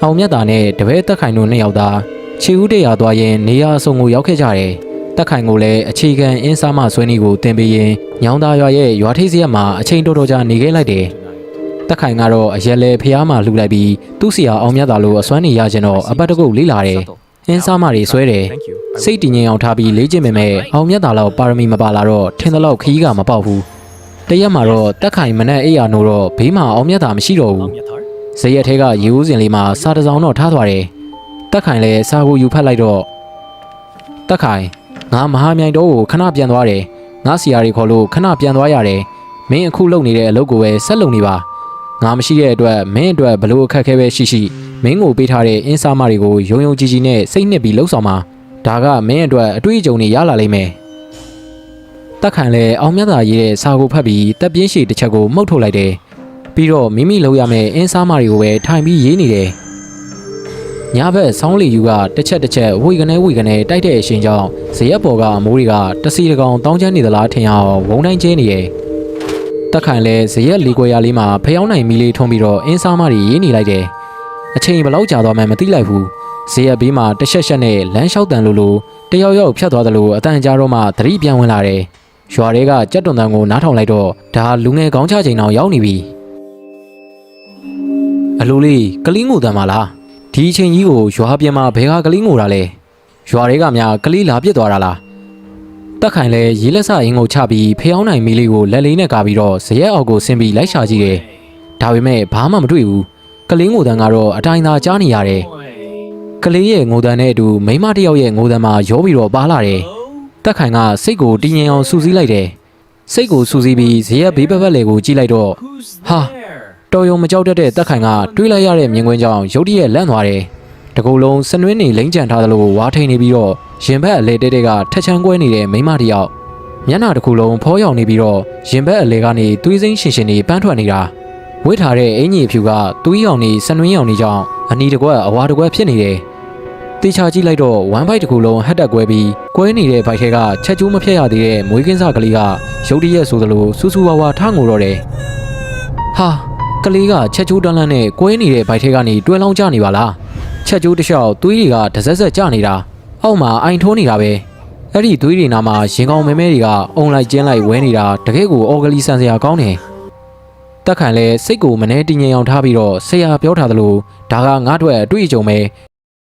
အောင်မြတ်တာနဲ့တပည့်တက်ခိုင်တို့နှစ်ယောက်သာခြေဦးတရာသွားရင်နေရာအစုံကိုရောက်ခဲ့ကြတယ်တက်ခိုင်ကိုလည်းအခြေခံအင်းစားမဆွေးနွေးကိုတင်ပေးရင်ညောင်သားရွာရဲ့ရွာထိပ်စရက်မှာအချိန်တော်တော်ကြာနေခဲ့လိုက်တယ်တက်ခိုင်ကတော့အရက်လေဖျားမှလှူလိုက်ပြီးသူ့ဆရာအောင်မြတ်တာလို့အစွမ်းနေရခြင်းတော့အပတ်တကုတ်လေးလာတယ်အင်းစားမတွေဆွဲတယ်စိတ်တည်ငြိမ်အောင်ထားပြီးလေ့ကျင့်ပေမဲ့အောင်မြတ်တာလောက်ပါရမီမပါလာတော့ထင်သလောက်ခီးကမပေါက်ဘူးတရက်မှာတော့တက်ခိုင်မနဲ့အိယာနိုတော့ဘေးမှာအောင်မြတ်တာမရှိတော့ဘူးဇရက်ထဲကရေဦးစင်လေးမှာစာတစောင်းတော့ထားသွားတယ်တက်ခိုင်လည်းစာကိုယူဖတ်လိုက်တော့တက်ခိုင်ငါမဟာမြိုင်တော့ကိုခဏပြန်သွားတယ်ငါဆရာတွေခေါ်လို့ခဏပြန်သွားရတယ်မင်းအခုလုပ်နေတဲ့အလုပ်ကိုပဲဆက်လုပ်နေပါငါမရှိတဲ့အတွက်မင်းအတွက်ဘလို့အခက်အခဲပဲရှိမင်းကိုပေးထားတဲ့အင်းစားမတွေကိုယုံယုံကြည်ကြည်နဲ့စိတ်နှစ်ပြီးလှုပ်ဆောင်ပါဒါကမင်းအတွက်အတွေ့အကြုံတွေရလာလိမ့်မယ်တက်ခိုင်လည်းအောင်မြတ်တာရေးတဲ့စာကိုဖတ်ပြီးတက်ပြင်းရှည်တစ်ချက်ကိုမှုတ်ထုတ်လိုက်တယ်ပြီးတော့မိမိလုပ်ရမယ့်အင်းစားမတွေကိုပဲထိုင်ပြီးရေးနေတယ်ညဘက်ဆောင်းလီယူကတစ်ချက်ဝိကနေတိုက်တဲ့အရှင်ကြောင့်ဇရက်ပေါ်ကအမိုးတွေကတစီတကောင်တောင်းချမ်းနေသလားထင်အောင်ဝုံတိုင်းကျဲနေတယ်တက်ခိုင်လည်းဇရက်လေးကွယ်ရလေးမှာဖျောင်းနိုင်မီလေးထုံးပြီးတော့အင်းစားမတွေရေးနေလိုက်တယ်အချိန်ဘလောက်ကြာသွားမှမသိလိုက်ဘူးဇရက်ဘေးမှာတစ်ချက်နဲ့လမ်းလျှောက်တန်လို့တယောက်ဖြတ်သွားတယ်လို့အတန်ကြားတော့မှသတိပြန်ဝင်လာတယ်ရွာတွေကကြက်တွန်တန်ကိုနားထောင်လိုက်တော့ဒါလူငယ်ကောင်းချချိန်အောင်ရောက်နေပြီအလိုလေးကလေးငိုတန်ပါလားဒီအချိန်ကြီးကိုရွာပြင်မှာဘယ်ကကလေးငိုတာလဲရွာတွေကများကလေးလာပြစ်သွားတာလားတက်ခိုင်လဲရေလက်စအင်းကိုချပြီးဖျောင်းနိုင်မီလေးကိုလက်လေးနဲ့ကာပြီးတော့ဇရက်အောက်ကိုဆင်းပြီးလိုက်ရှာကြည့်တယ်ဒါပေမဲ့ဘာမှမတွေ့ဘူးကလေးငိုတန်ကတော့အတိုင်းသာကြားနေရတယ်ကလေးရဲ့ငိုတန်နဲ့အတူမိန်းမတစ်ယောက်ရဲ့ငိုတန်မှာရောပြီးတော့ပါလာတယ်တက်ခိုင်ကစိတ်ကိုတည်ငြိမ်အောင်စူးစီးလိုက်တယ်စိတ်ကိုစူးစီးပြီးဇရက်ဘေးပတ်လေကိုကြည့်လိုက်တော့ဟာတော်ရုံမကြောက်တတ်တဲ့တက်ခိုင်ကတွေးလိုက်ရတဲ့မြင်ကွင်းကြောင့်ရုတ်တရက်လန့်သွားတယ်တကူလုံးစနွင်းနေလိမ့်ကြံထားသလိုဝါထိန်နေပြီးတော့ရင်ဘက်အလဲတဲကထက်ချမ်းကွဲနေတဲ့မိန်းမတစ်ယောက်မျက်နှာတစ်ခုလုံးဖောရောက်နေပြီးတော့ရင်ဘက်အလဲကနေသွေးစိမ့်ရှင်နေပန်းထွက်နေတာဝစ်ထားတဲ့အင်ကြီးဖြူကသွေးရောင်နေစနွင်းရောင်နေကြောင်းအနီတကွက်အဝါတကွက်ဖြစ်နေတယ်တေချာကြည့်လိုက်တော့ဝမ်ဘိုက်တစ်ခုလုံးဟက်တက်ကွဲပြီးကွဲနေတဲ့ဘိုက်ထဲကချက်ကျိုးမဖြတ်ရသေးတဲ့မွေးကင်းစားကလေးကရုတ်တရက်ဆိုသလိုစူးစူးဝါဝါထငိုတော့တယ်ဟာကလေးကချက်ကျိုးတန်းလန်းနဲ့ကွဲနေတဲ့ဘိုက်ထဲကနေတွဲလောင်းကျနေပါလားချက်ကျိုးတစ်လျှောက်သွေးတွေကတစက်ဆက်ကျနေတာအောက်မှာအိုင်ထိုးနေတာပဲအဲ့ဒီသွေးတွေနာမှာရင်ကောင်းမဲမဲတွေကအုံလိုက်ကျင်းလိုက်ဝဲနေတာတကယ်ကိုအော်ဂလီဆန်စရာကောင်းတယ်တက်ခိုင်လဲစိတ်ကိုမနှဲတည်ငြိမ်အောင်ထားပြီးတော့ဆရာပြောထားသလိုဒါကငါ့အတွက်အတွေ့အကြုံပဲ